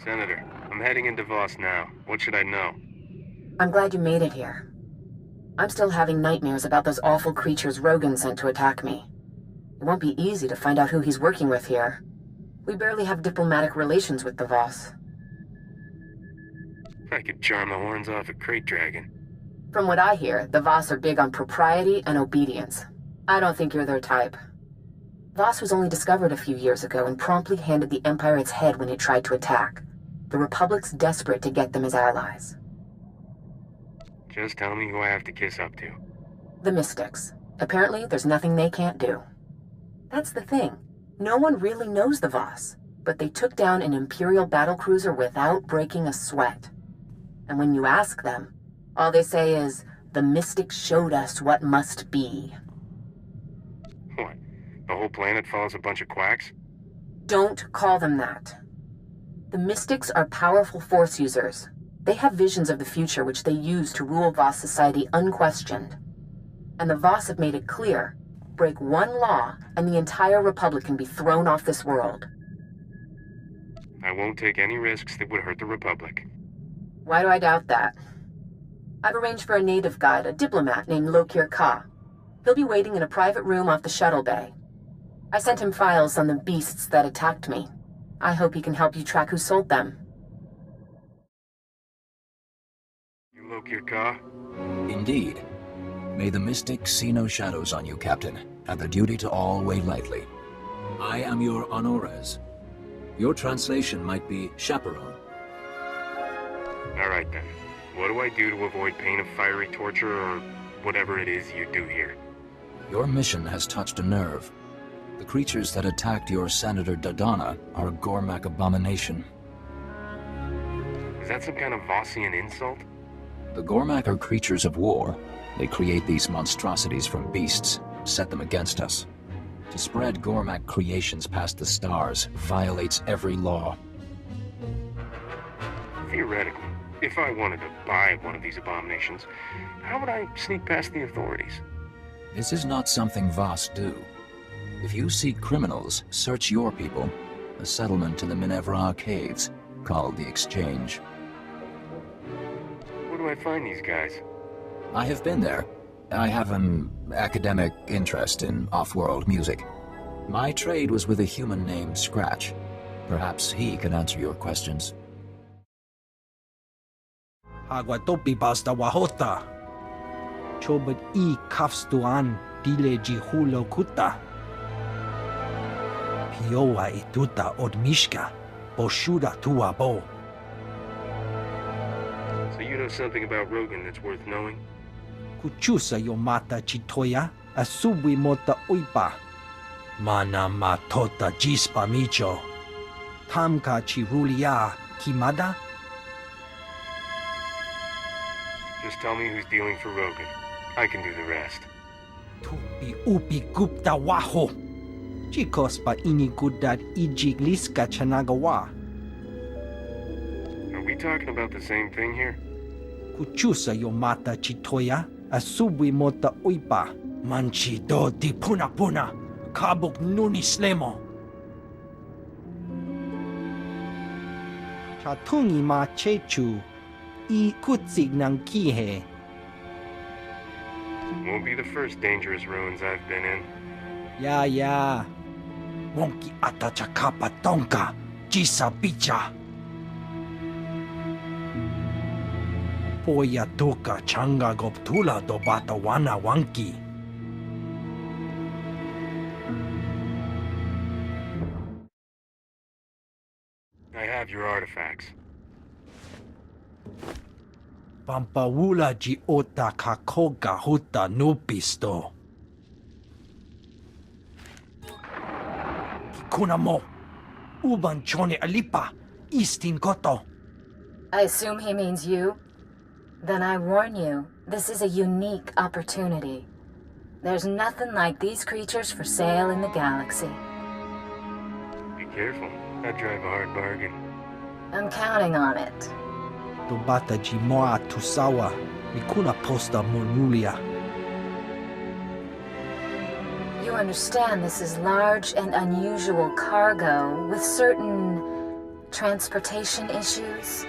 Senator, I'm heading into Voss now. What should I know? I'm glad you made it here. I'm still having nightmares about those awful creatures Rogan sent to attack me. It won't be easy to find out who he's working with here. We barely have diplomatic relations with the Voss. I could charm the horns off a crate dragon. From what I hear, the Voss are big on propriety and obedience. I don't think you're their type. Voss was only discovered a few years ago and promptly handed the Empire its head when it tried to attack. The Republic's desperate to get them as allies. Just tell me who I have to kiss up to. The Mystics. Apparently, there's nothing they can't do. That's the thing. No one really knows the Voss, but they took down an Imperial battlecruiser without breaking a sweat. And when you ask them, all they say is, the Mystics showed us what must be. What? The whole planet follows a bunch of quacks? Don't call them that. The Mystics are powerful Force users. They have visions of the future which they use to rule Voss society unquestioned. And the Voss have made it clear, break one law and the entire Republic can be thrown off this world. I won't take any risks that would hurt the Republic. Why do I doubt that? I've arranged for a native guide, a diplomat named Lokir Ka. He'll be waiting in a private room off the shuttle bay. I sent him files on the beasts that attacked me. I hope he can help you track who sold them. You Lokir Ka? Indeed. May the Mystics see no shadows on you, Captain, and the duty to all weigh lightly. I am your honores. Your translation might be chaperone. All right then. What do I do to avoid pain of fiery torture or whatever it is you do here? Your mission has touched a nerve. The creatures that attacked your Senator Dodonna are a Gormak abomination. Is that some kind of Vossian insult? The Gormak are creatures of war. They create these monstrosities from beasts, set them against us. To spread Gormak creations past the stars violates every law. Theoretically, if I wanted to buy one of these abominations, how would I sneak past the authorities? This is not something Voss do. If you seek criminals, search your people. A settlement in the Minevra caves, called the Exchange. Where do I find these guys? I have been there. I have an academic interest in off-world music. My trade was with a human named Scratch. Perhaps he can answer your questions. Agua topi basta wahota. Chobot I kafstuan dile jihulo kuta. Pioa ituta odmishka. Boshuda tuabo. So you know something about Rogan that's worth knowing? Kuchusa yomata chitoya. Asubwi mota uipa. Mana matota jispa micho. Tamka chirulia kimada. Just tell me who's dealing for Rogan. I can do the rest. Tupi upi gupta waho. Chikos pa inikudat ijigliska chanagawa. Are we talking about the same thing here? Kuchusa yomata chitoya. Asubwi mota uipa. Manchi do di puna puna. Kabuk nuni slemo. Chatungi ma chechu. I kutsig nang kihe. Won't be the first dangerous ruins I've been in. Ya. Wonki ata chakapa tonka. Jisa bicha. Poya toka changa goptula do bata wana wanki. I have your artifacts. Pampawula ji ota kakoga huta nupisto. Kuna mo. Uban chone alipa. Istin koto. I assume he means you? Then I warn you, this is a unique opportunity. There's nothing like these creatures for sale in the galaxy. Be careful. I drive a hard bargain. I'm counting on it. Dobata jimoa tusawa. Mikuna posta molulia. You understand this is large and unusual cargo with certain transportation issues.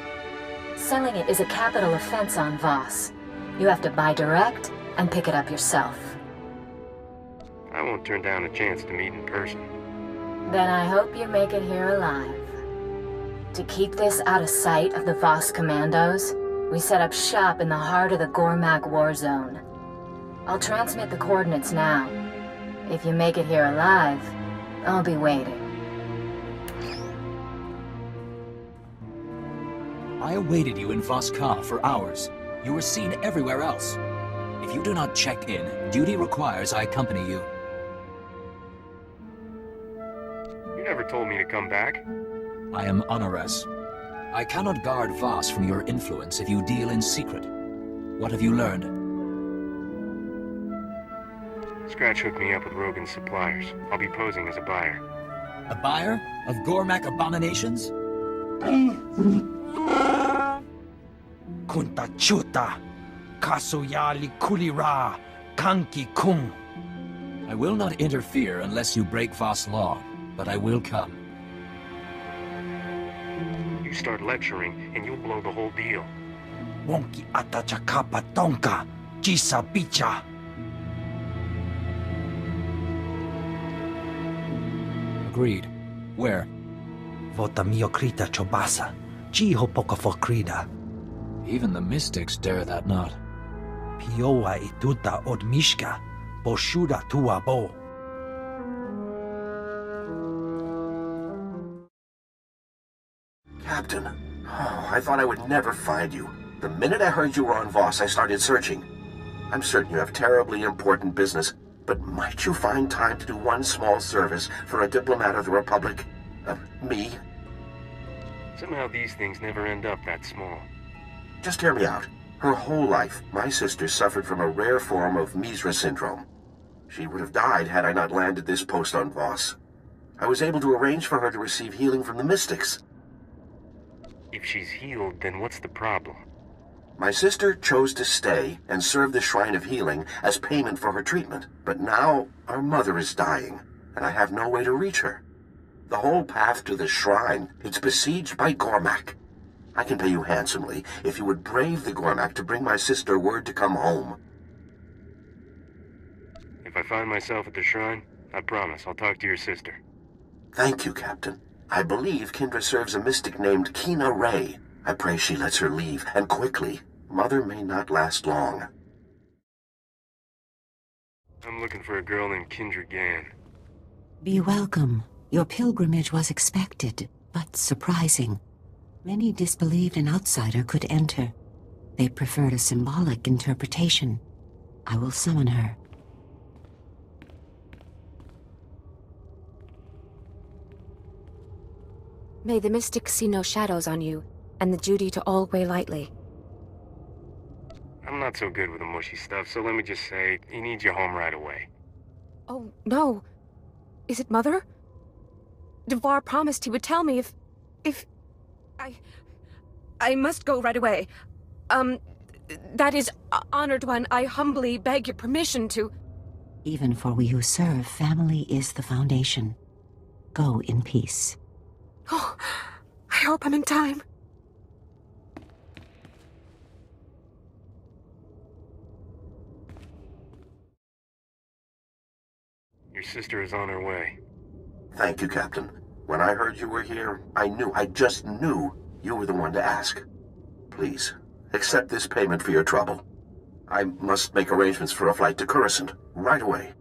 Selling it is a capital offense on Voss. You have to buy direct and pick it up yourself. I won't turn down a chance to meet in person. Then I hope you make it here alive. To keep this out of sight of the Voss commandos, we set up shop in the heart of the Gormak war zone. I'll transmit the coordinates now. If you make it here alive, I'll be waiting. I awaited you in Voss for hours. You were seen everywhere else. If you do not check in, duty requires I accompany you. You never told me to come back. I am Honores. I cannot guard Voss from your influence if you deal in secret. What have you learned? Scratch hooked me up with Rogan's suppliers. I'll be posing as a buyer. A buyer of Gormak abominations? Kunta chuta, kasuyali kulira, kanki kung. I will not interfere unless you break Voss law, but I will come. You start lecturing, and you'll blow the whole deal. Wonki atachakapa tonka, jisa bicha. Agreed. Where? Vota miokrita chobasa, jiho pokafokrida. Even the mystics dare that not. Pioa ituta odmishka, boshuda tuabo. Captain, I thought I would never find you. The minute I heard you were on Voss, I started searching. I'm certain you have terribly important business, but might you find time to do one small service for a diplomat of the Republic? Me? Somehow these things never end up that small. Just hear me out. Her whole life, my sister suffered from a rare form of Misra syndrome. She would have died had I not landed this post on Voss. I was able to arrange for her to receive healing from the mystics. If she's healed, then what's the problem? My sister chose to stay and serve the Shrine of Healing as payment for her treatment. But now, our mother is dying, and I have no way to reach her. The whole path to the shrine, it's besieged by Gormak. I can pay you handsomely if you would brave the Gormak to bring my sister word to come home. If I find myself at the shrine, I promise I'll talk to your sister. Thank you, Captain. I believe Kindra serves a mystic named Kina Ray. I pray she lets her leave, and quickly. Mother may not last long. I'm looking for a girl named Kindra Gan. Be welcome. Your pilgrimage was expected, but surprising. Many disbelieved an outsider could enter. They preferred a symbolic interpretation. I will summon her. May the mystics see no shadows on you, and the duty to all weigh lightly. I'm not so good with the mushy stuff, so let me just say, he needs you home right away. Oh, no. Is it Mother? Devar promised he would tell me if... I must go right away. That is, Honored One, I humbly beg your permission to... Even for we who serve, family is the foundation. Go in peace. Oh, I hope I'm in time. Your sister is on her way. Thank you, Captain. When I heard you were here, I just knew you were the one to ask. Please, accept this payment for your trouble. I must make arrangements for a flight to Coruscant right away.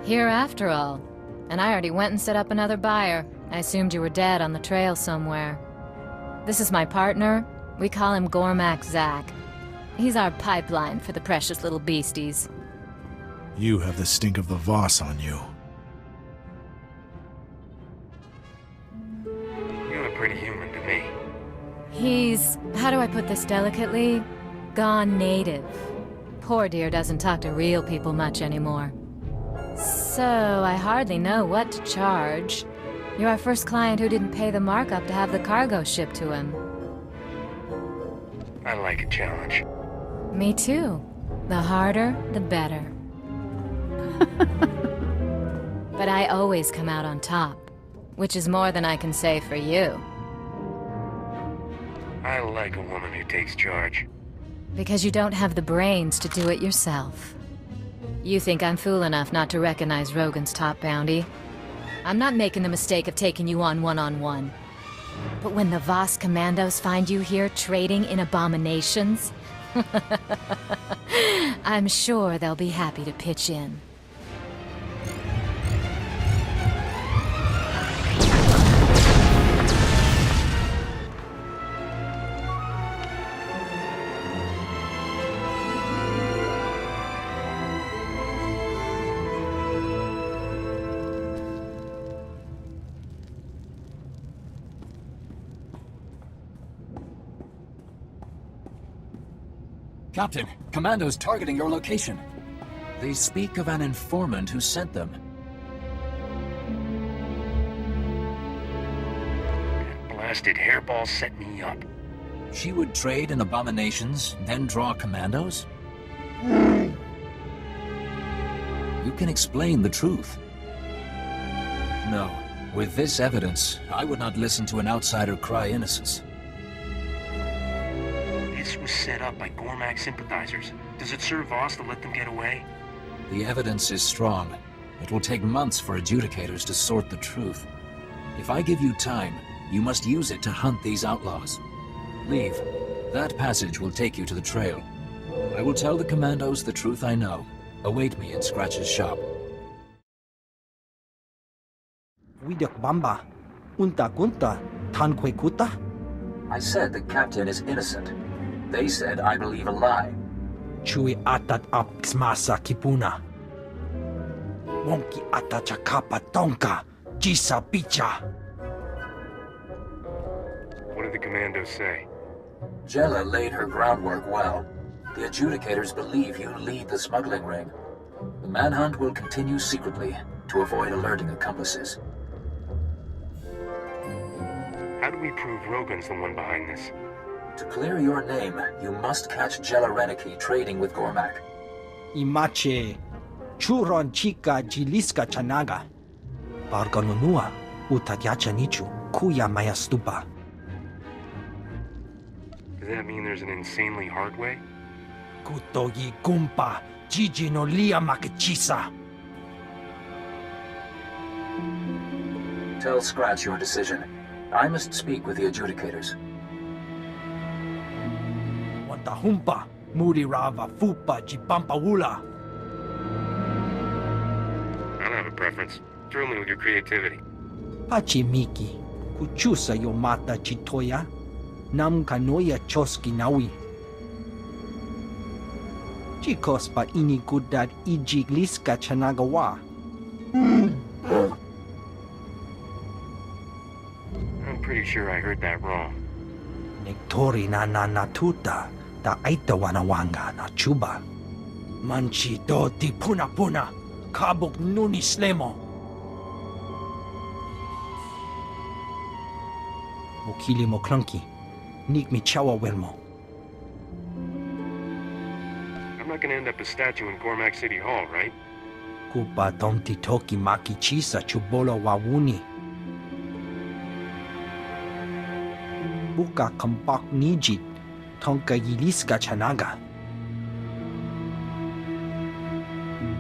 Here after all. And I already went and set up another buyer. I assumed you were dead on the trail somewhere. This is my partner. We call him Gormak Zach. He's our pipeline for the precious little beasties. You have the stink of the Voss on you. You look pretty human to me. He's, how do I put this delicately? Gone native. Poor dear doesn't talk to real people much anymore. So, I hardly know what to charge. You're our first client who didn't pay the markup to have the cargo shipped to him. I like a challenge. Me too. The harder, the better. But I always come out on top, which is more than I can say for you. I like a woman who takes charge. Because you don't have the brains to do it yourself. You think I'm fool enough not to recognize Rogan's top bounty? I'm not making the mistake of taking you on one-on-one. But when the Voss commandos find you here trading in abominations, I'm sure they'll be happy to pitch in. Captain, commandos targeting your location. They speak of an informant who sent them. That blasted hairball set me up. She would trade in abominations, then draw commandos? You can explain the truth. No, with this evidence, I would not listen to an outsider cry innocence. This was set up by Gormak sympathizers. Does it serve Voss to let them get away? The evidence is strong. It will take months for adjudicators to sort the truth. If I give you time, you must use it to hunt these outlaws. Leave. That passage will take you to the trail. I will tell the commandos the truth I know. Await me in Scratch's shop. Widak Bamba, Unta Gunta, Tankwe Kuta? I said the captain is innocent. They said I believe a lie. Chui atat ap xmasa kipuna. Wonki ata chakapa tonka, jisa picha. What did the commandos say? Jella laid her groundwork well. The adjudicators believe you lead the smuggling ring. The manhunt will continue secretly to avoid alerting accomplices. How do we prove Rogan's the one behind this? To clear your name, you must catch Jella Reneki trading with Gormak. Imache, churon chika jiliska chanaga. Barganunua, utatyacha nichu, kuya mayastupa. Does that mean there's an insanely hard way? Kutogi gumpa, jiji no lia makachisa. Tell Scratch your decision. I must speak with the adjudicators. Wantahumpa, muri rava fupa jipampa wula. I don't have a preference. Thrill me with your creativity. Pachimiki, kuchusa yo mata chitoya, nam kanoya choski nawi. Chikos pa ini kudad ijigliska chanagawa. I'm pretty sure I heard that wrong. Nektori na natuta, ta aita wanawanga na chuba. Manchi do di puna puna, kabuk nuni slemo. Mukili mo clunky, nik mi chawa welmo. I'm not gonna end up a statue in Gormak City Hall, right? Kupa tonti toki maki chisa chubolo wawuni. Buka kampak nijit, tonka yiliska chanaga.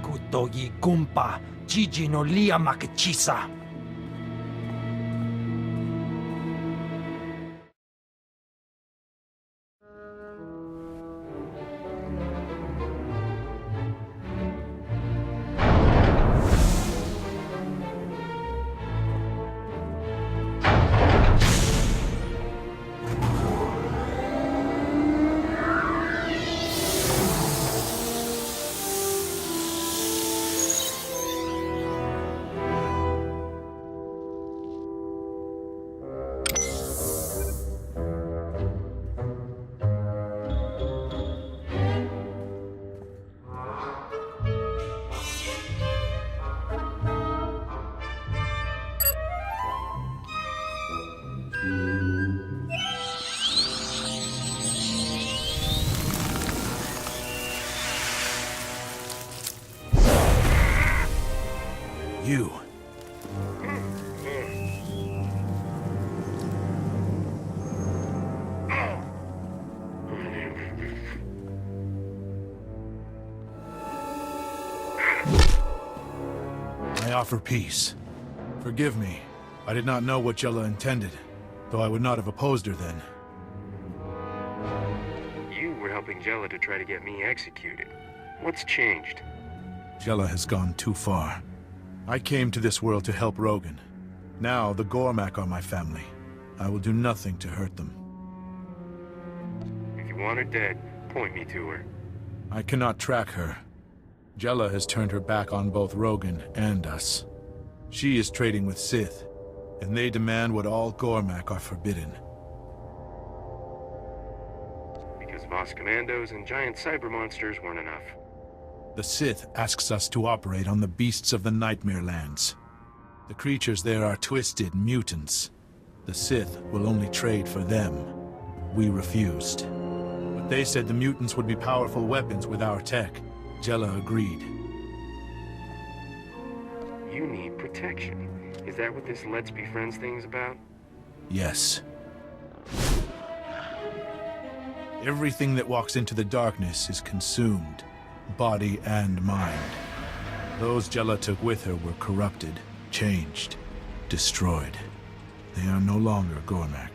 Kutogi gumpa, jiji no lia makachisa. You. I offer peace. Forgive me. I did not know what Jella intended, though I would not have opposed her then. You were helping Jella to try to get me executed. What's changed? Jella has gone too far. I came to this world to help Rogan. Now the Gormak are my family. I will do nothing to hurt them. If you want her dead, point me to her. I cannot track her. Jella has turned her back on both Rogan and us. She is trading with Sith, and they demand what all Gormak are forbidden. Because Voss commandos and giant cyber monsters weren't enough. The Sith asks us to operate on the beasts of the Nightmare Lands. The creatures there are twisted mutants. The Sith will only trade for them. We refused. But they said the mutants would be powerful weapons with our tech. Jella agreed. You need protection. Is that what this Let's Be Friends thing's about? Yes. Everything that walks into the darkness is consumed, body and mind. Those Jella took with her were corrupted, changed, destroyed. They are no longer Gormak.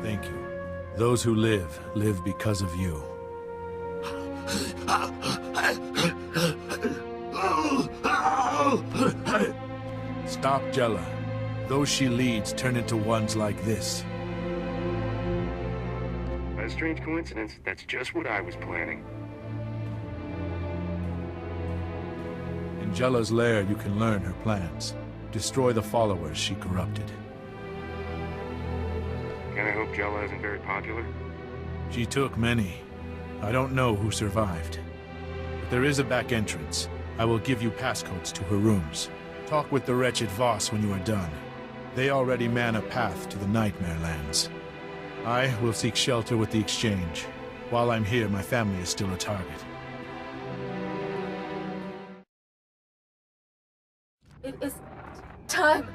Thank you. Those who live because of you. Stop Jella. Those she leads turn into ones like this. By a strange coincidence, that's just what I was planning. In Jella's lair, you can learn her plans. Destroy the followers she corrupted. Can I hope Jella isn't very popular? She took many. I don't know who survived. But there is a back entrance. I will give you passcodes to her rooms. Talk with the wretched Voss when you are done. They already man a path to the Nightmare Lands. I will seek shelter with the Exchange. While I'm here, my family is still a target. It is time.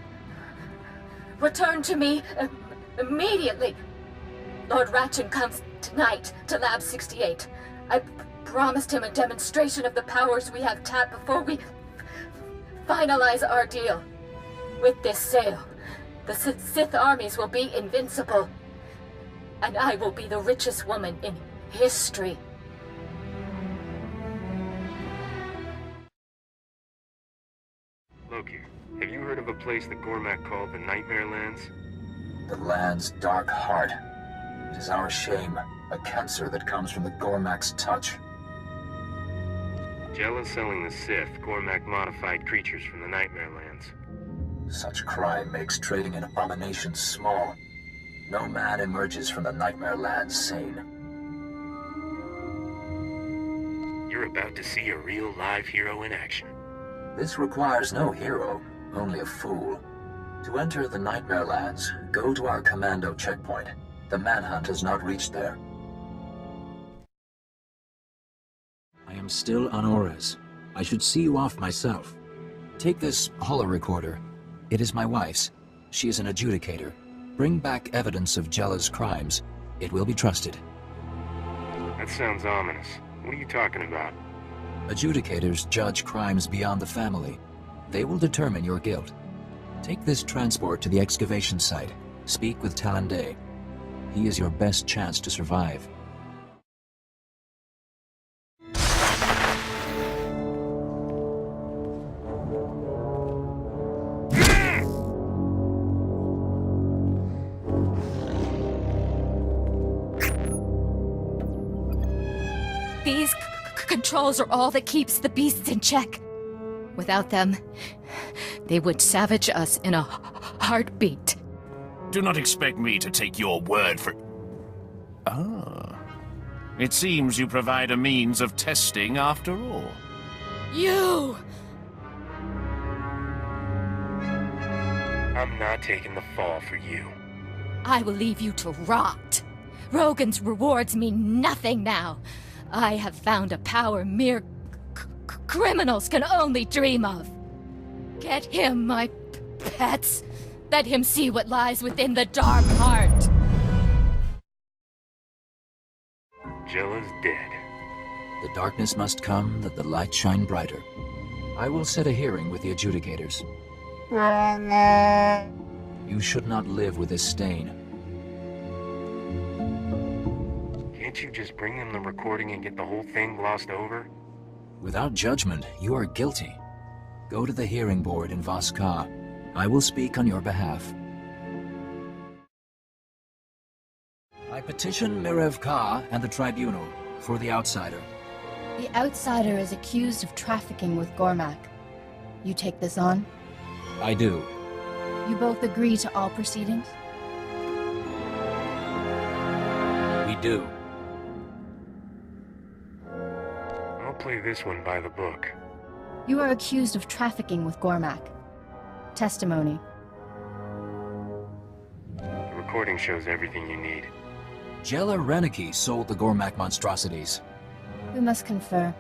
Return to me immediately. Lord Ratchin comes tonight to Lab 68. I promised him a demonstration of the powers we have tapped before we finalize our deal. With this sale, the Sith armies will be invincible, and I will be the richest woman in history. Loki, have you heard of a place that Gormak called the Nightmare Lands? The land's dark heart. It is our shame, a cancer that comes from the Gormak's touch. Jella's selling the Sith Gormak-modified creatures from the Nightmare Lands. Such crime makes trading in abominations small. No man emerges from the Nightmare Lands sane. You're about to see a real live hero in action. This requires no hero, only a fool. To enter the Nightmare Lands, go to our commando checkpoint. The manhunt has not reached there. I am still on Ores. I should see you off myself. Take this holo-recorder. It is my wife's. She is an adjudicator. Bring back evidence of Jella's crimes. It will be trusted. That sounds ominous. What are you talking about? Adjudicators judge crimes beyond the family. They will determine your guilt. Take this transport to the excavation site. Speak with Talande. He is your best chance to survive. These controls are all that keeps the beasts in check. Without them, they would savage us in a heartbeat. Do not expect me to take your word for... Ah. It seems you provide a means of testing after all. You! I'm not taking the fall for you. I will leave you to rot. Rogan's rewards mean nothing now. I have found a power mere criminals can only dream of. Get him, my pets. Let him see what lies within the dark heart. Jella's dead. The darkness must come that the light shine brighter. I will set a hearing with the adjudicators. You should not live with this stain. Can't you just bring them the recording and get the whole thing glossed over? Without judgment, you are guilty. Go to the hearing board in Voss. I will speak on your behalf. I petition Mirev Ka and the tribunal for the outsider. The outsider is accused of trafficking with Gormak. You take this on? I do. You both agree to all proceedings? We do. I'll play this one by the book. You are accused of trafficking with Gormak. Testimony. The recording shows everything you need. Jella Reneki sold the Gormak monstrosities. We must confer.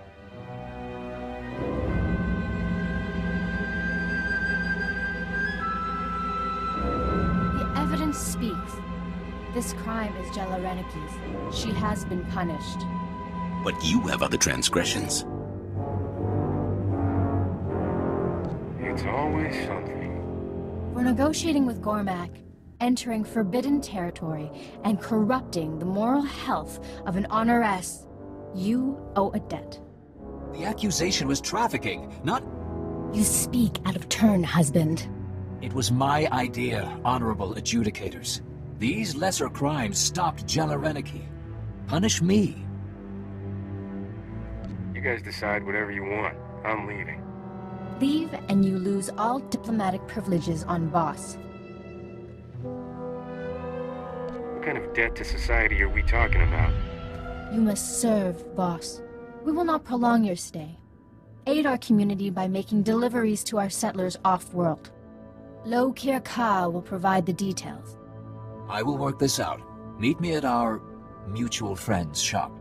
The evidence speaks. This crime is Jella Reneki's. She has been punished. But you have other transgressions. It's always something. For negotiating with Gormak, entering forbidden territory, and corrupting the moral health of an honoress, you owe a debt. The accusation was trafficking, not... You speak out of turn, husband. It was my idea, honorable adjudicators. These lesser crimes stopped Jella Reneki. Punish me. You guys decide whatever you want. I'm leaving. Leave and you lose all diplomatic privileges on Voss. What kind of debt to society are we talking about? You must serve, Voss. We will not prolong your stay. Aid our community by making deliveries to our settlers off-world. Lo Kir Ka will provide the details. I will work this out. Meet me at our mutual friend's shop.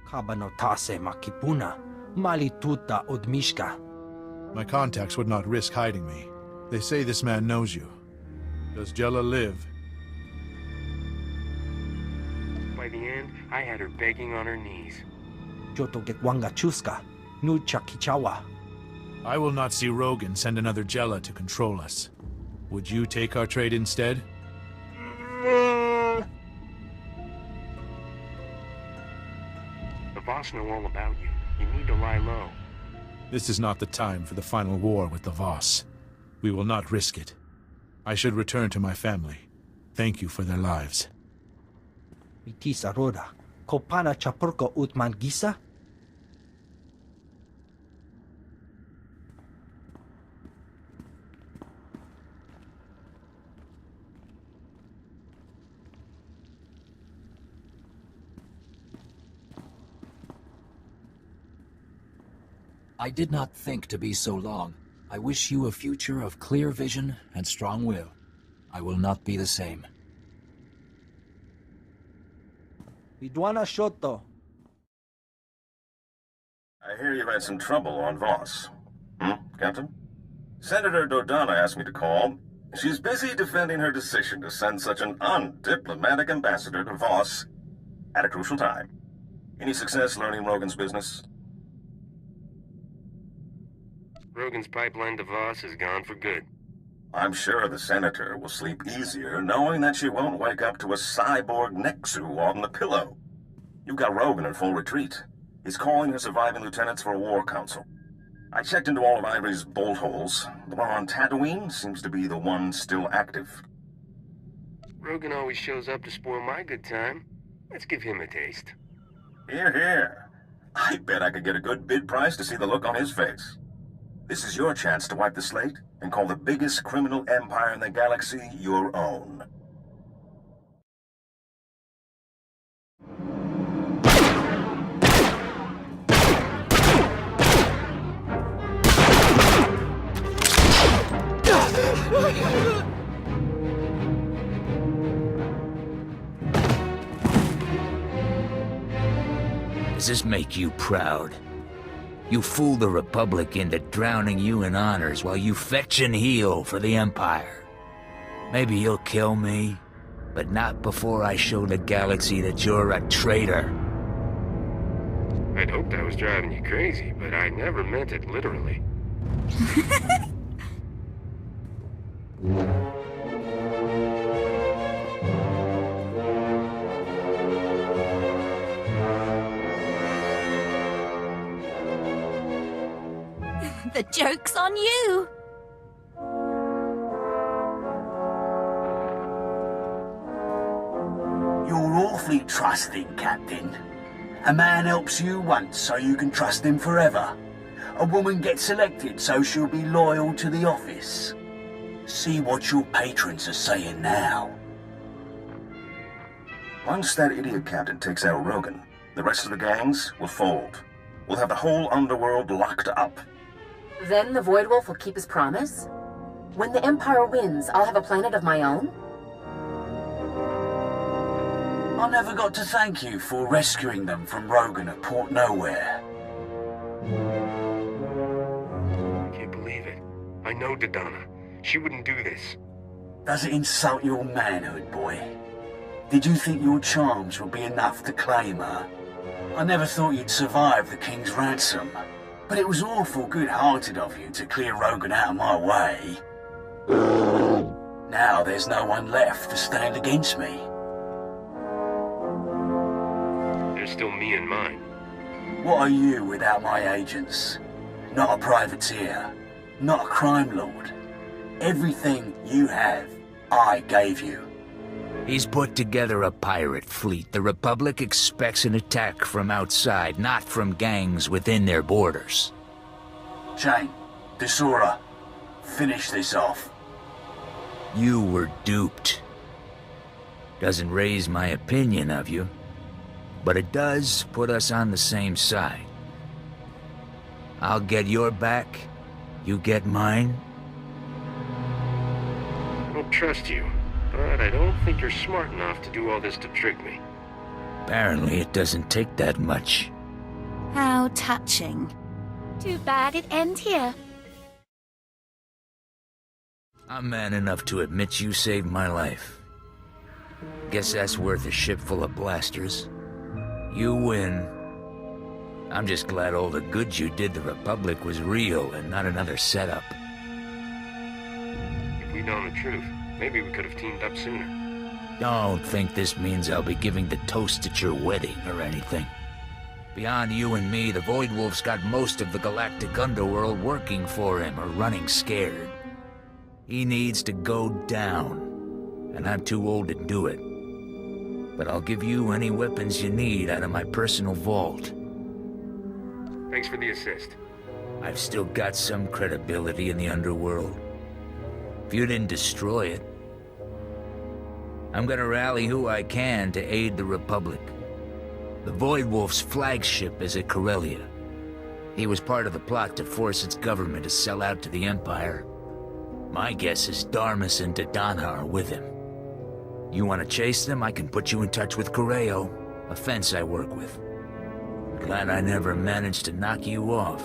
Kabanotase makipuna, malituta odmishka. My contacts would not risk hiding me. They say this man knows you. Does Jella live? By the end, I had her begging on her knees. Joto getwanga chuska, nucha kichawa. I will not see Rogan send another Jella to control us. Would you take our trade instead? The Voss know all about you. You need to lie low. This is not the time for the final war with the Voss. We will not risk it. I should return to my family. Thank you for their lives. Mitis aroda, kopana chapurko utman gisa? I did not think to be so long. I wish you a future of clear vision and strong will. I will not be the same. Vidwana Shoto. I hear you had some trouble on Voss. Captain? Senator Dodonna asked me to call. She's busy defending her decision to send such an undiplomatic ambassador to Voss at a crucial time. Any success learning Rogan's business? Rogan's pipeline to Voss is gone for good. I'm sure the Senator will sleep easier knowing that she won't wake up to a cyborg Nexu on the pillow. You've got Rogan in full retreat. He's calling her surviving lieutenants for a war council. I checked into all of Ivory's bolt holes. The one on Tatooine seems to be the one still active. Rogan always shows up to spoil my good time. Let's give him a taste. Here, here. I bet I could get a good bid price to see the look on his face. This is your chance to wipe the slate and call the biggest criminal empire in the galaxy your own. Does this make you proud? You fooled the Republic into drowning you in honors while you fetch and heal for the Empire. Maybe you'll kill me, but not before I show the galaxy that you're a traitor. I'd hoped I was driving you crazy, but I never meant it literally. The joke's on you! You're awfully trusting, Captain. A man helps you once so you can trust him forever. A woman gets selected so she'll be loyal to the office. See what your patrons are saying now. Once that idiot captain takes out Rogan, the rest of the gangs will fold. We'll have the whole underworld locked up. Then the Void Wolf will keep his promise? When the Empire wins, I'll have a planet of my own? I never got to thank you for rescuing them from Rogan at Port Nowhere. Can't believe it. I know Dodonna. She wouldn't do this. Does it insult your manhood, boy? Did you think your charms would be enough to claim her? I never thought you'd survive the King's ransom. But it was awful good-hearted of you to clear Rogan out of my way. Now there's no one left to stand against me. There's still me and mine. What are you without my agents? Not a privateer. Not a crime lord. Everything you have, I gave you. He's put together a pirate fleet. The Republic expects an attack from outside, not from gangs within their borders. Jane, SWTOR, finish this off. You were duped. Doesn't raise my opinion of you, but it does put us on the same side. I'll get your back, you get mine. I don't trust you. But I don't think you're smart enough to do all this to trick me. Apparently it doesn't take that much. How touching. Too bad it ends here. I'm man enough to admit you saved my life. Guess that's worth a ship full of blasters. You win. I'm just glad all the good you did the Republic was real and not another setup. If we'd known the truth, maybe we could have teamed up sooner. Don't think this means I'll be giving the toast at your wedding or anything. Beyond you and me, the Void Wolf's got most of the galactic underworld working for him or running scared. He needs to go down, and I'm too old to do it. But I'll give you any weapons you need out of my personal vault. Thanks for the assist. I've still got some credibility in the underworld. If you didn't destroy it, I'm gonna rally who I can to aid the Republic. The Void Wolf's flagship is at Corellia. He was part of the plot to force its government to sell out to the Empire. My guess is Darmus and Dodonna are with him. You want to chase them, I can put you in touch with Correo, a fence I work with. Glad I never managed to knock you off.